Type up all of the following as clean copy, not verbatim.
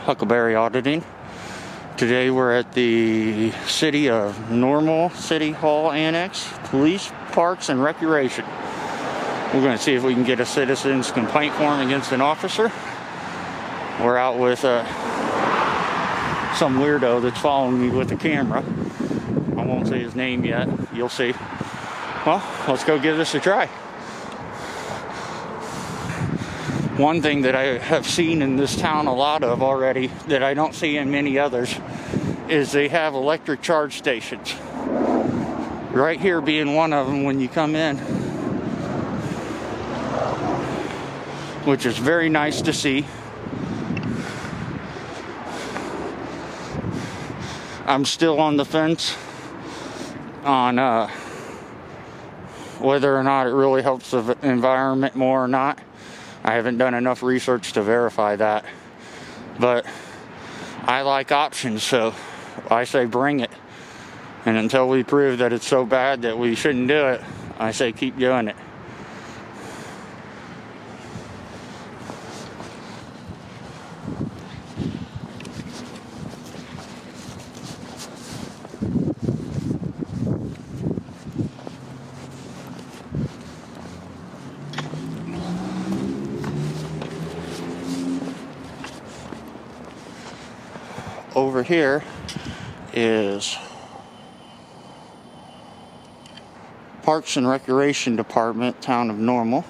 Huckleberry Auditing. Today we're at the City of Normal City Hall Annex, Police, Parks, and Recreation. We're going to see if we can get a citizen's complaint form against an officer. We're out with some weirdo that's following me with the camera. I won't say his name yet. You'll see. Well, let's go give this a try. One thing that I have seen in this town a lot of already that I don't see in many others is they have electric charge stations. Right here being one of them when you come in, which is very nice to see. I'm still on the fence on whether or not it really helps the environment more or not. I haven't done enough research to verify that, but I like options, so I say bring it. And until we prove that it's so bad that we shouldn't do it, I say keep doing it. Over here is Parks and Recreation Department, Town of Normal.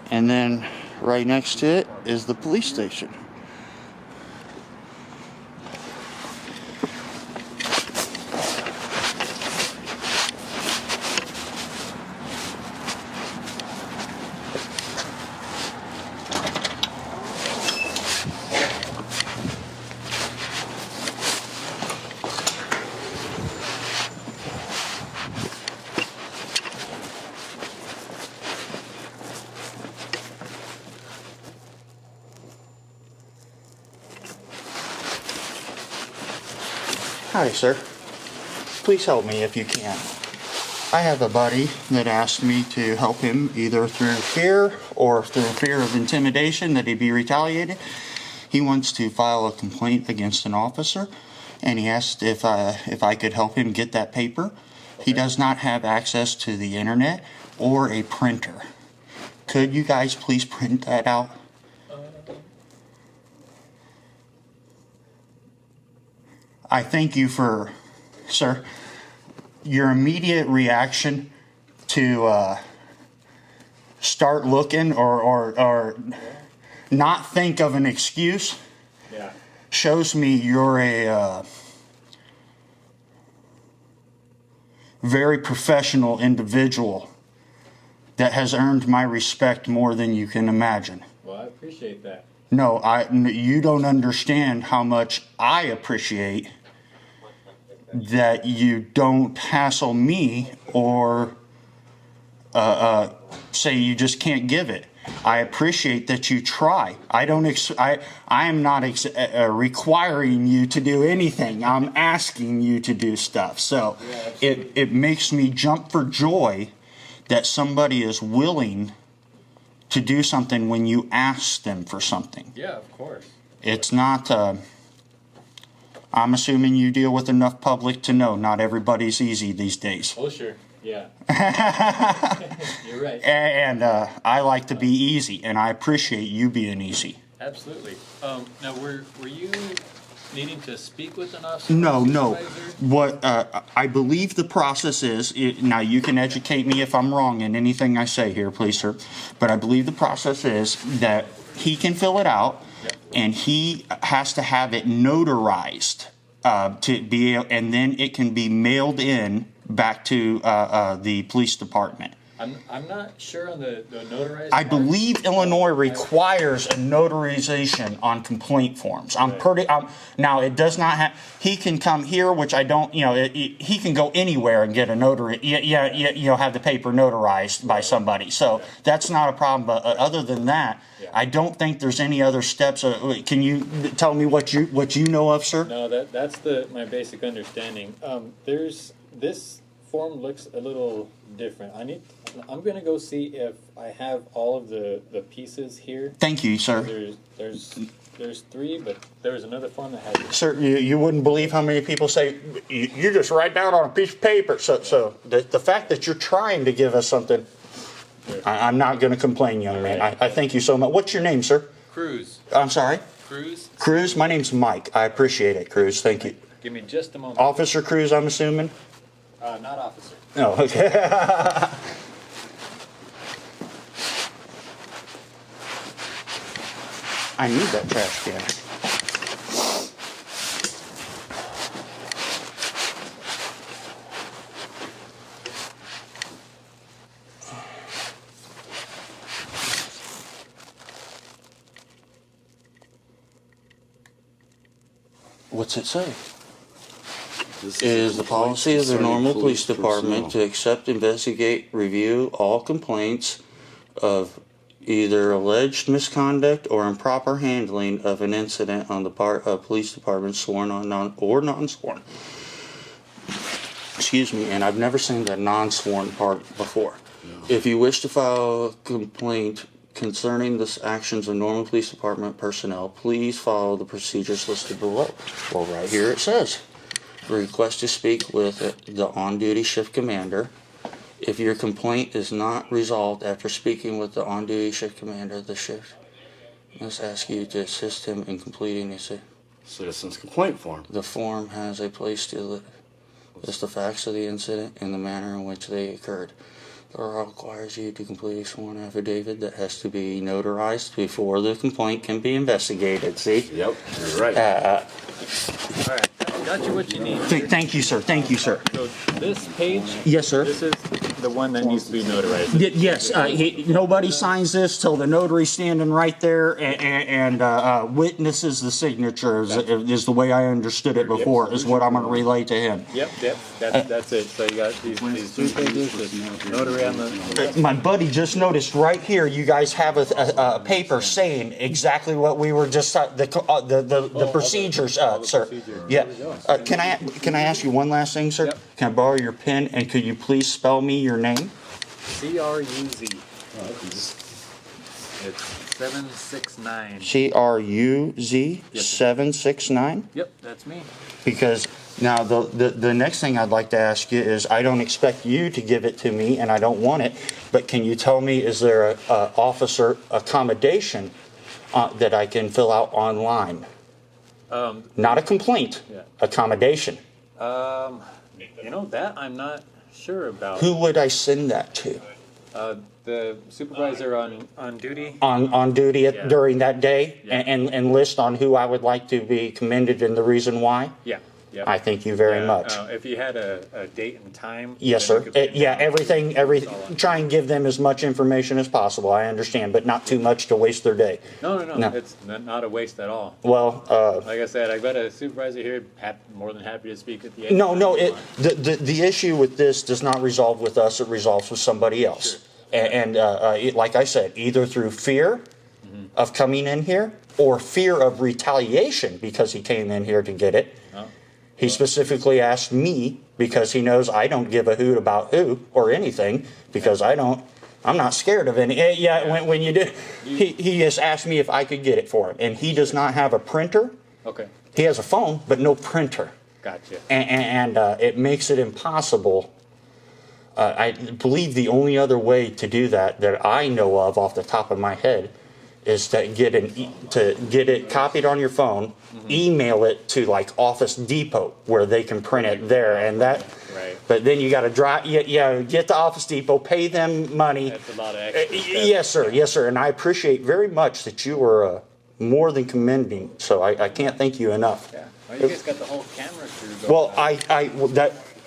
And then right next to it is the police station. Hi, sir. Please help me if you can. I have a buddy that asked me to help him either through fear or through fear of intimidation that he'd be retaliated. He wants to file a complaint against an officer, and he asked if I could help him get that paper. Okay. He does not have access to the internet or a printer. Could you guys please print that out? I thank you for, sir, your immediate reaction to start looking or not think of an excuse. Yeah. Shows me you're a very professional individual that has earned my respect more than you can imagine. Well, I appreciate that. No, you don't understand how much I appreciate that you don't hassle me or say you just can't give it. I appreciate that you try. I am not requiring you to do anything. I'm asking you to do stuff. So it makes me jump for joy that somebody is willing to do something when you ask them for something. Yeah, of course. It's not... I'm assuming you deal with enough public to know not everybody's easy these days. Oh, sure. Yeah. You're right. And I like to be easy, and I appreciate you being easy. Absolutely. Now, were you needing to speak with an officer? No. What I believe the process is, now you can educate me if I'm wrong in anything I say here, please, sir, but I believe the process is that he can fill it out. Yep. And he has to have it notarized and then it can be mailed in back to the police department. I'm not sure on the notarized I believe Illinois requires a notarization on complaint forms. Now it does not have. He can come here, which I don't. He can go anywhere and get a notary. Have the paper notarized by somebody. So that's not a problem. But other than that, I don't think there's any other steps. Can you tell me what you know of, sir? No, that's my basic understanding. There's this form looks a little different. I'm gonna go see if I have all of the pieces here. Thank you, sir. There's 3, but there was another form that had it. Sir, you wouldn't believe how many people say, you just write down on a piece of paper. So the fact that you're trying to give us something, I'm not going to complain, young man. I thank you so much. What's your name, sir? Cruz. I'm sorry? Cruz. Cruz, my name's Mike. I appreciate it, Cruz. Thank you. Give me just a moment. Officer Cruz, I'm assuming? Not officer. No, okay. I need that trash can. What's it say? It is the policy of the Normal Police Department to accept, investigate, review all complaints of either alleged misconduct or improper handling of an incident on the part of police departments sworn on or non-sworn. Excuse me, and I've never seen the non-sworn part before. No. If you wish to file a complaint concerning the actions of Normal Police Department personnel, please follow the procedures listed below. Well, right here it says, request to speak with the on-duty shift commander. If your complaint is not resolved after speaking with the on-duty shift commander, the shift must ask you to assist him in completing a citizen's complaint form. The form has a place to list the facts of the incident and the manner in which they occurred. The law requires you to complete a sworn affidavit that has to be notarized before the complaint can be investigated. See? Yep, you're right. All right, got you what you need. Thank you, sir. Thank you, sir. So this page. Yes, sir. This is the one that needs to be notarized. Yes, nobody signs this till the notary's standing right there and witnesses the signature is the way I understood it before, is what I'm going to relay to him. Yep, that's it. So you got these 2 pages, the notary on the... My buddy just noticed right here, you guys have a paper saying exactly what we were just, the procedures, sir. Yeah. Can I ask you one last thing, sir? Yep. Can I borrow your pen, and could you please spell me your name? C-R-U-Z. It's 769. C-R-U-Z 769? Yep, that's me. Because now the next thing I'd like to ask you is, I don't expect you to give it to me, and I don't want it, but can you tell me, is there a officer accommodation that I can fill out online? Not a complaint, accommodation. That I'm not sure about. Who would I send that to? The supervisor on duty. On duty during that day, and list on who I would like to be commended and the reason why? Yeah. Yep. I thank you very much. If you had a date and time. Yes, sir. Everything. Try and give them as much information as possible. I understand, but not too much to waste their day. No. It's not a waste at all. Well, like I said, I've got a supervisor here, more than happy to speak at the end. No. The issue with this does not resolve with us. It resolves with somebody else. Sure. And like I said, either through fear of coming in here or fear of retaliation because he came in here to get it. Oh. He specifically asked me, because he knows I don't give a hoot about who or anything, because I'm not scared of any. When you do, he just asked me if I could get it for him, and he does not have a printer. Okay. He has a phone, but no printer. Gotcha. And it makes it impossible. I believe the only other way to do that I know of off the top of my head is to get it copied on your phone, email it to like Office Depot where they can print it there, and that. Right. But then you got to drive. Get to Office Depot, pay them money. That's a lot of extra stuff. Yes, sir. And I appreciate very much that you were more than commending. So I can't thank you enough. Yeah. Well, you guys got the whole camera crew going. Well,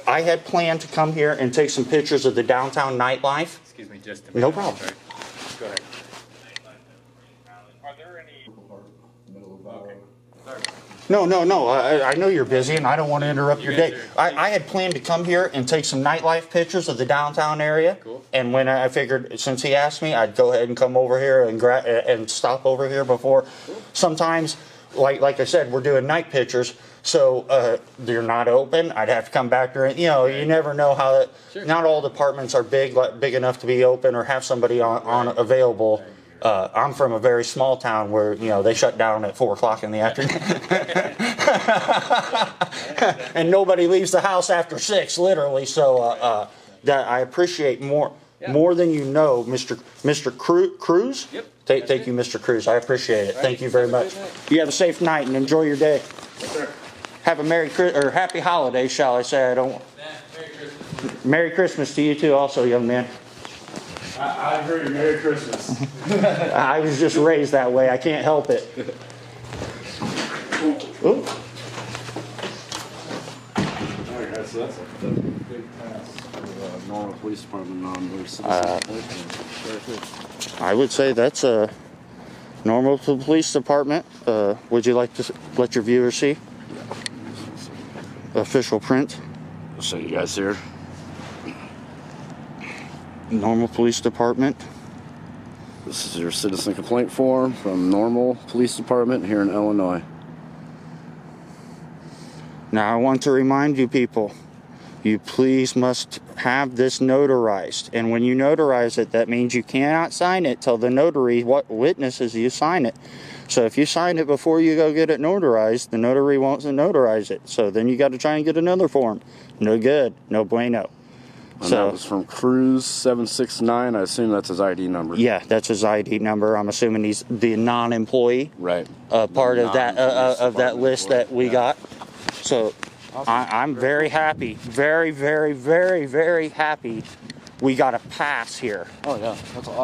I had planned to come here and take some pictures of the downtown nightlife. Excuse me, just a minute. No problem. Sorry. Go ahead. No. I know you're busy, and I don't want to interrupt your day. I had planned to come here and take some nightlife pictures of the downtown area. Cool. And when I figured, since he asked me, I'd go ahead and come over here and stop over here before. Cool. Sometimes, like I said, we're doing night pictures. So they're not open. I'd have to come back during. You know, you never know how that. Sure. Not all departments are big enough to be open or have somebody on available. I'm from a very small town where, you know, they shut down at 4 o'clock in the afternoon. And nobody leaves the house after 6, literally. So that I appreciate more than you know, Mr. Cruz. Yep. Thank you, Mr. Cruz. I appreciate it. Thank you very Have a much. good night. You have a safe night and enjoy your day. Yes, sir. Have a happy holiday, shall I say? I don't. Merry Christmas. Merry Christmas to you too, also, young man. I agree. Merry Christmas. I was just raised that way. I can't help it. Ooh. All right, guys, so that's a big task for Normal Police Department I would say that's a normal to the police department. Would you like to let your viewers see? Official print. I'll show you guys here. Normal police department. This is your citizen complaint form from Normal Police Department here in Illinois. Now I want to remind you people, you please must have this notarized. And when you notarize it, that means you cannot sign it till the notary witnesses you sign it. So if you sign it before you go get it notarized, the notary won't notarize it. So then you got to try and get another form. No good. No bueno. And that was from Cruz 769. I assume that's his ID number. Yeah, that's his ID number. I'm assuming he's the non-employee Right. part of that Non-police list department that we got. So I'm very happy, very, very, very, very happy. We got a pass here. Oh yeah, that's awesome.